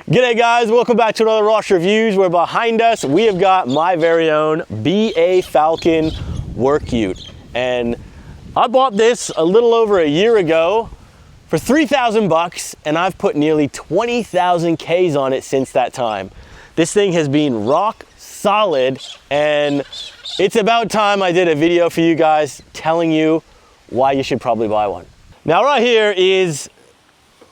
G'day guys, welcome back to another Ross Reviews, where behind us we have got my very own BA Falcon work ute. And I bought this a little over a year ago for 3,000 bucks, and I've put nearly 20,000 Ks on it since that time. This thing has been rock solid, and it's about time I did a video for you guys telling you why you should probably buy one. Now right here is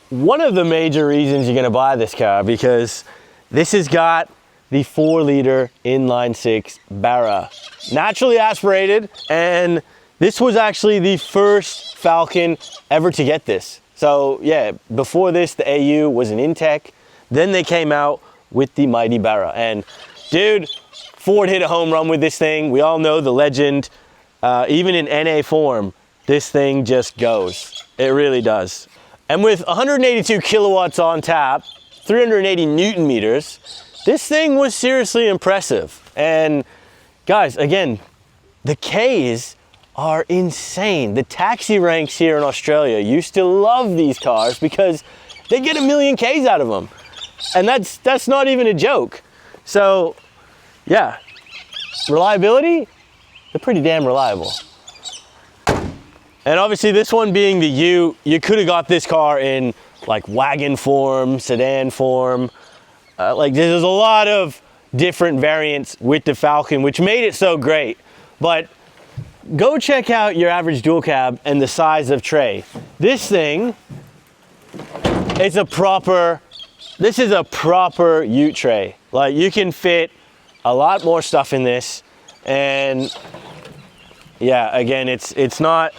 one of the major reasons you're gonna buy this car, because this has got the 4-liter inline-six Barra, naturally aspirated, and this was actually the first Falcon ever to get this. So yeah, before this, the AU was an Intech, then they came out with the mighty Barra. And dude, Ford hit a home run with this thing. We all know the legend. Even in NA form, this thing just goes. It really does. And with 182 kilowatts on tap, 380 Newton meters, this thing was seriously impressive. And guys, again, the Ks are insane. The taxi ranks here in Australia used to love these cars because they get 1 million Ks out of them. And that's not even a joke. So yeah, reliability, they're pretty damn reliable. And obviously this one being the Ute, you could have got this car in like wagon form, sedan form. Like there's a lot of different variants with the Falcon, which made it so great. But go check out your average dual cab and the size of tray. This thing is this is a proper Ute tray. Like you can fit a lot more stuff in this, and yeah, again, it's not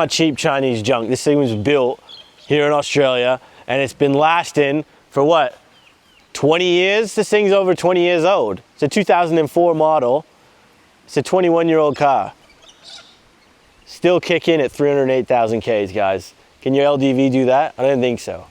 cheap Chinese junk. This thing was built here in Australia, and it's been lasting for what, 20 years? This thing's over 20 years old. It's a 2004 model. It's a 21-year-old car. Still kicking at 308,000 Ks, guys. Can your LDV do that? I don't think so.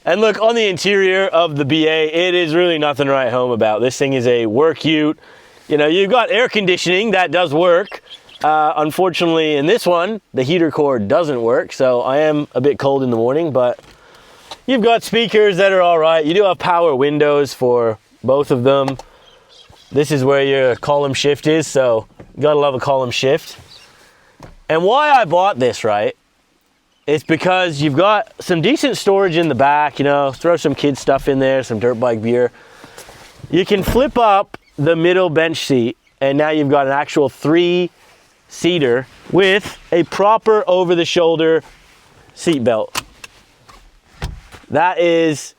And look, on the interior of the BA, it is really nothing to write home about. This thing is a work ute. You know, you've got air conditioning, that does work. Unfortunately, in this one, the heater cord doesn't work, so I am a bit cold in the morning, but you've got speakers that are all right. You do have power windows for both of them. This is where your column shift is, so you gotta love a column shift. And why I bought this, right? It's because you've got some decent storage in the back, you know, throw some kid stuff in there, some dirt bike gear. You can flip up the middle bench seat, and now you've got an actual 3-seater with a proper over-the-shoulder seat belt. That is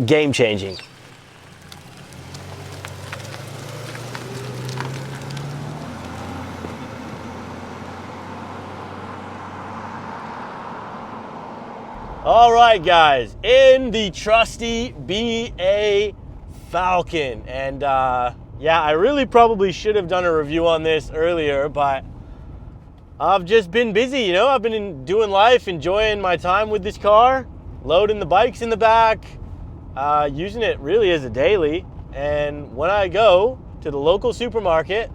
game-changing. All right, guys, in the trusty BA Falcon. And yeah, I really probably should have done a review on this earlier, but I've just been busy, you know. I've been doing life, enjoying my time with this car, loading the bikes in the back, using it really as a daily. And when I go to the local supermarket,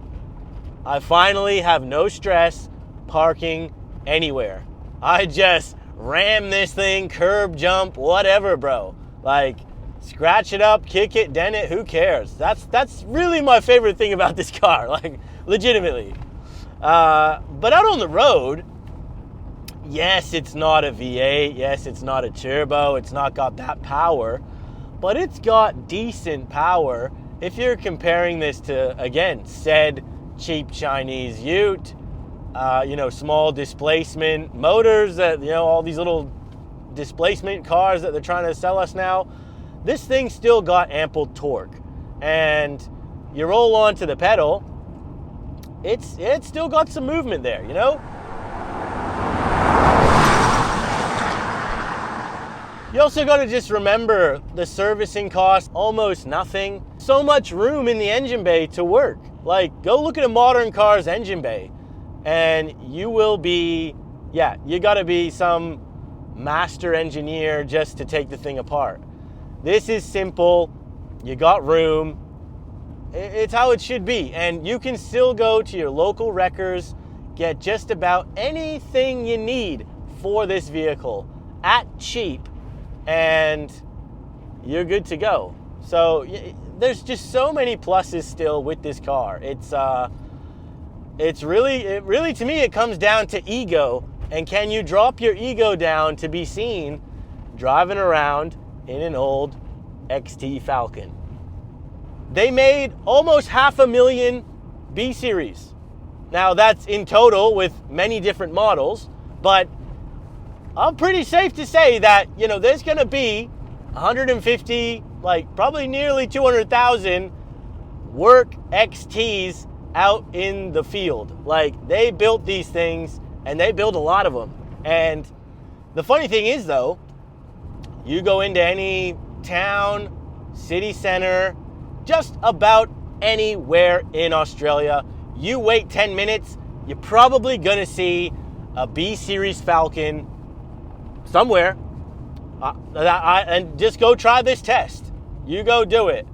I finally have no stress parking anywhere. I just ram this thing, curb, jump, whatever, bro. Like, scratch it up, kick it, dent it, who cares? That's really my favorite thing about this car, like, legitimately. But out on the road, yes, it's not a V8, yes, it's not a turbo, it's not got that power, but it's got decent power if you're comparing this to, again, said cheap Chinese Ute. You know, small displacement motors that, you know, all these little displacement cars that they're trying to sell us now. This thing still got ample torque, and you roll onto the pedal, it's still got some movement there, you know? You also got to just remember the servicing cost, almost nothing. So much room in the engine bay to work. Like, go look at a modern car's engine bay, and you will be, yeah, you gotta be some master engineer just to take the thing apart. This is simple, you got room, it's how it should be. And you can still go to your local wreckers, get just about anything you need for this vehicle at cheap, and you're good to go. So there's just so many pluses still with this car. It's really to me, it comes down to ego, and can you drop your ego down to be seen driving around in an old XT Falcon? They made almost 500,000 B series. Now that's in total with many different models, but I'm pretty safe to say that, you know, there's gonna be 150, like probably nearly 200,000 work XTs out in the field. Like, they built these things, and they built a lot of them. And the funny thing is though, you go into any town, city center, just about anywhere in Australia, you wait 10 minutes, you're probably gonna see a B series Falcon somewhere. And just go try this test. You go do it.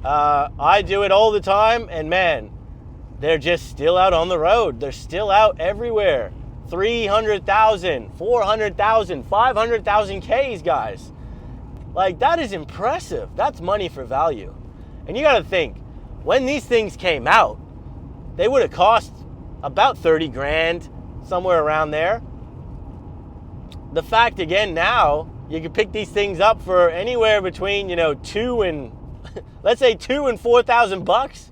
I do it all the time, and man, they're just still out on the road. They're still out everywhere. 300,000, 400,000, 500,000 Ks, guys. Like, that is impressive. That's money for value. And you gotta think, when these things came out, they would have cost about 30 grand, somewhere around there. The fact, again, now, you can pick these things up for anywhere between, you know, let's say 2,000 and 4,000 bucks.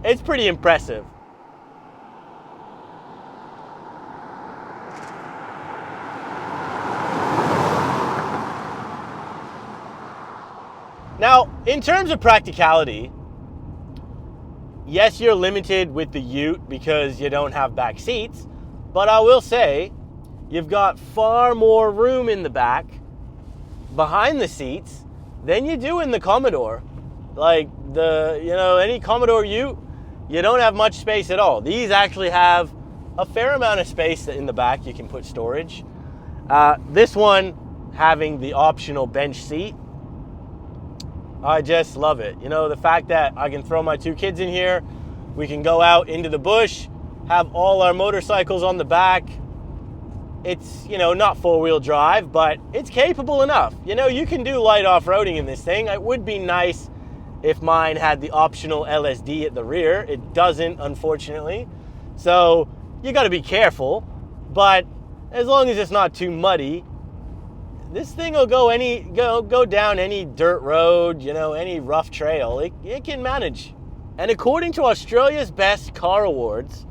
It's pretty impressive. Now, in terms of practicality, yes, you're limited with the Ute because you don't have back seats, but I will say you've got far more room in the back behind the seats than you do in the Commodore. Like any Commodore Ute, you don't have much space at all. These actually have a fair amount of space in the back. You can put storage. This one having the optional bench seat, I just love it. You know, the fact that I can throw my 2 kids in here, we can go out into the bush, have all our motorcycles on the back. It's, you know, not 4-wheel drive, but it's capable enough. You know, you can do light off-roading in this thing. It would be nice if mine had the optional LSD at the rear. It doesn't, unfortunately. So you got to be careful, but as long as it's not too muddy, this thing will go down any dirt road, you know, any rough trail. It can manage. And according to Australia's Best Car Awards,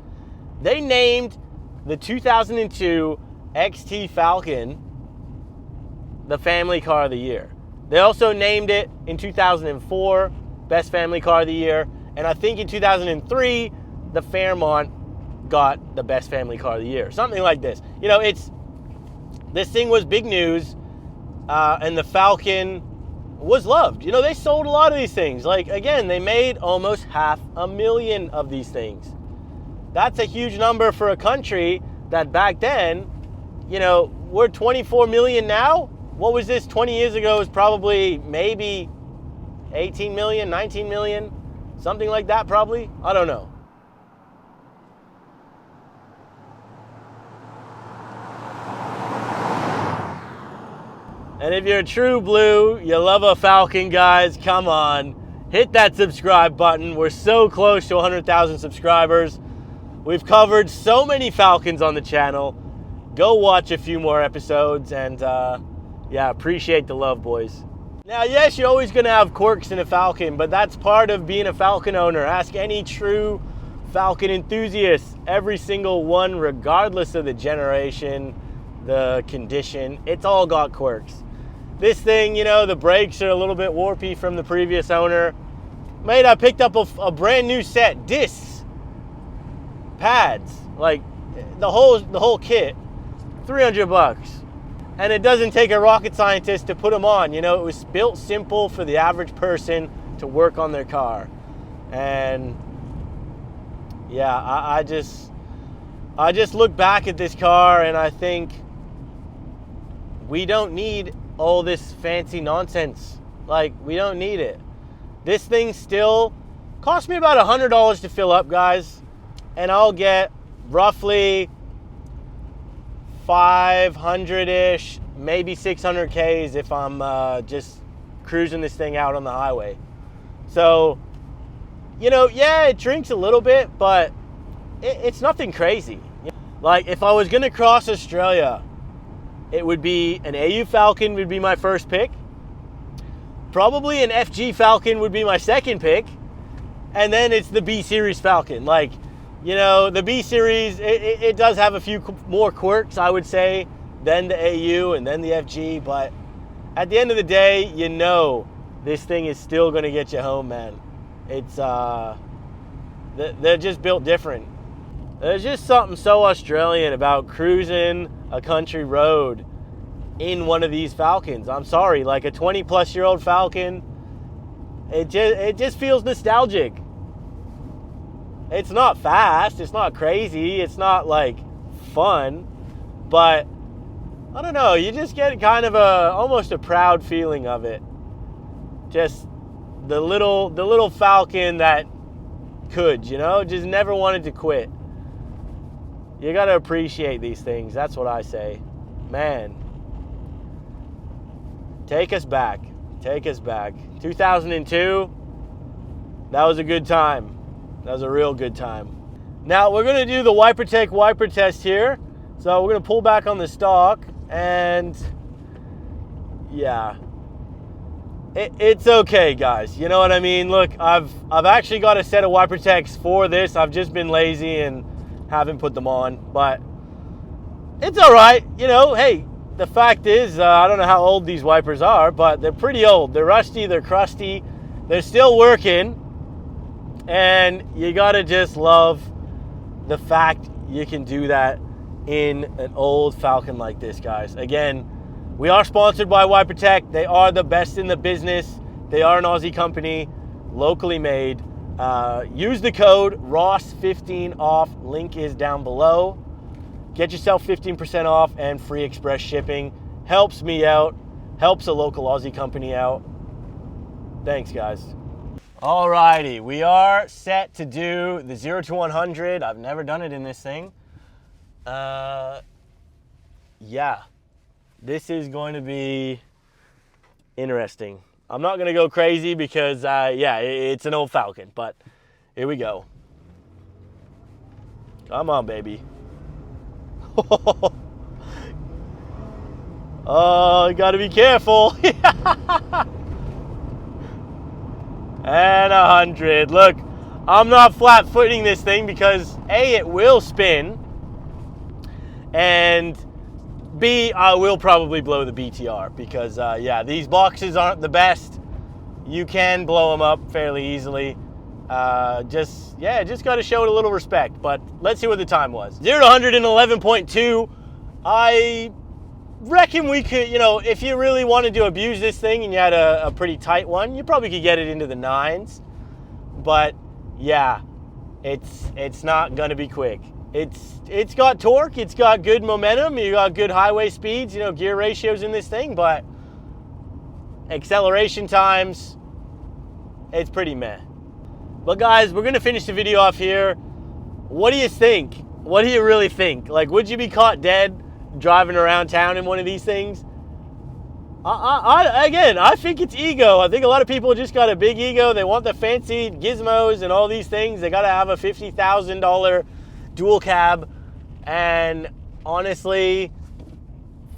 they named the 2002 XT Falcon the Family Car of the Year. They also named it in 2004 Best Family Car of the Year, and I think in 2003 the Fairmont got the Best Family Car of the Year, something like this. You know, this thing was big news, and the Falcon was loved. You know, they sold a lot of these things. Like, again, they made almost 500,000 of these things. That's a huge number for a country that back then, you know, we're 24 million now. What was this 20 years ago? It was probably maybe 18 million, 19 million, something like that probably. I don't know. And if you're a true blue, you love a Falcon, guys, come on. Hit that subscribe button. We're so close to 100,000 subscribers. We've covered so many Falcons on the channel. Go watch a few more episodes, and yeah, appreciate the love, boys. Now, yes, you're always gonna have quirks in a Falcon, but that's part of being a Falcon owner. Ask any true Falcon enthusiast. Every single one, regardless of the generation, the condition, it's all got quirks. This thing, you know, the brakes are a little bit warpy from the previous owner. Mate, I picked up a brand new set, discs, pads, like the whole kit, 300 bucks. And it doesn't take a rocket scientist to put them on. You know, it was built simple for the average person to work on their car. And yeah, I just look back at this car and I think we don't need all this fancy nonsense. Like, we don't need it. This thing still cost me about $100 to fill up, guys, and I'll get roughly 500-ish, maybe 600 Ks if I'm just cruising this thing out on the highway. So, you know, yeah, it drinks a little bit, but it's nothing crazy. Like, if I was gonna cross Australia, it would be an AU Falcon would be my first pick. Probably an FG Falcon would be my second pick. And then it's the B Series Falcon. Like, you know, the B Series, it does have a few more quirks, I would say, than the AU and then the FG. But at the end of the day, you know, this thing is still going to get you home, man. It's, they're just built different. There's just something so Australian about cruising a country road in one of these Falcons. I'm sorry, like a 20-plus-year-old Falcon, it just feels nostalgic. It's not fast, it's not crazy, it's not like fun, but I don't know, you just get kind of almost a proud feeling of it. Just the little Falcon that could, you know, just never wanted to quit. You gotta appreciate these things, that's what I say. Man, take us back. Take us back. 2002, that was a good time. That was a real good time. Now we're gonna do the WiperTech wiper test here. So we're gonna pull back on the stock and yeah, it's okay, guys. You know what I mean? Look, I've actually got a set of WiperTechs for this. I've just been lazy and haven't put them on, but it's all right. You know, hey, the fact is, I don't know how old these wipers are, but they're pretty old. They're rusty, they're crusty, they're still working, and you gotta just love the fact you can do that in an old Falcon like this, guys. Again, we are sponsored by WiperTech. They are the best in the business. They are an Aussie company, locally made. Use the code ROSS15OFF. Link is down below. Get yourself 15% off and free express shipping. Helps me out, helps a local Aussie company out. Thanks, guys. Alrighty, we are set to do the 0 to 100. I've never done it in this thing. Yeah, this is going to be interesting. I'm not gonna go crazy because, yeah, it's an old Falcon, but here we go. Come on, baby. Oh, you gotta be careful. And 100. Look, I'm not flat footing this thing because A, it will spin, and B, I will probably blow the BTR because, yeah, these boxes aren't the best. You can blow them up fairly easily. Just got to show it a little respect. But let's see what the time was. 0 to 111.2. I reckon we could, you know, if you really wanted to abuse this thing and you had a pretty tight one, you probably could get it into the 9s. But yeah, it's not gonna be quick. It's got torque, it's got good momentum, you got good highway speeds, you know, gear ratios in this thing, but acceleration times, it's pretty meh. But guys, we're gonna finish the video off here. What do you think? What do you really think? Like, would you be caught dead driving around town in one of these things? Again, I think it's ego. I think a lot of people just got a big ego. They want the fancy gizmos and all these things. They got to have a $50,000 dual cab. And honestly,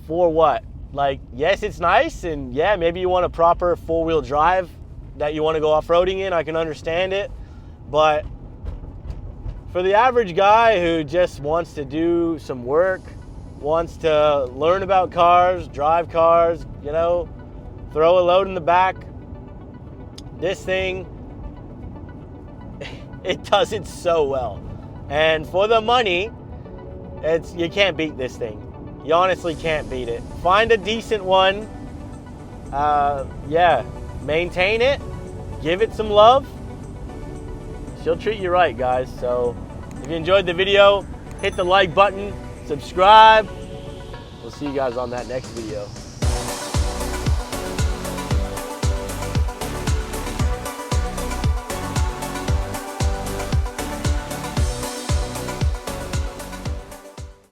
for what? Like, yes, it's nice. And yeah, maybe you want a proper four-wheel drive that you want to go off-roading in. I can understand it. But for the average guy who just wants to do some work, wants to learn about cars, drive cars, you know, throw a load in the back, this thing, it does it so well. And for the money, you can't beat this thing. You honestly can't beat it. Find a decent one. Yeah, maintain it, give it some love. She'll treat you right, guys. So if you enjoyed the video, hit the like button, subscribe. We'll see you guys on that next video.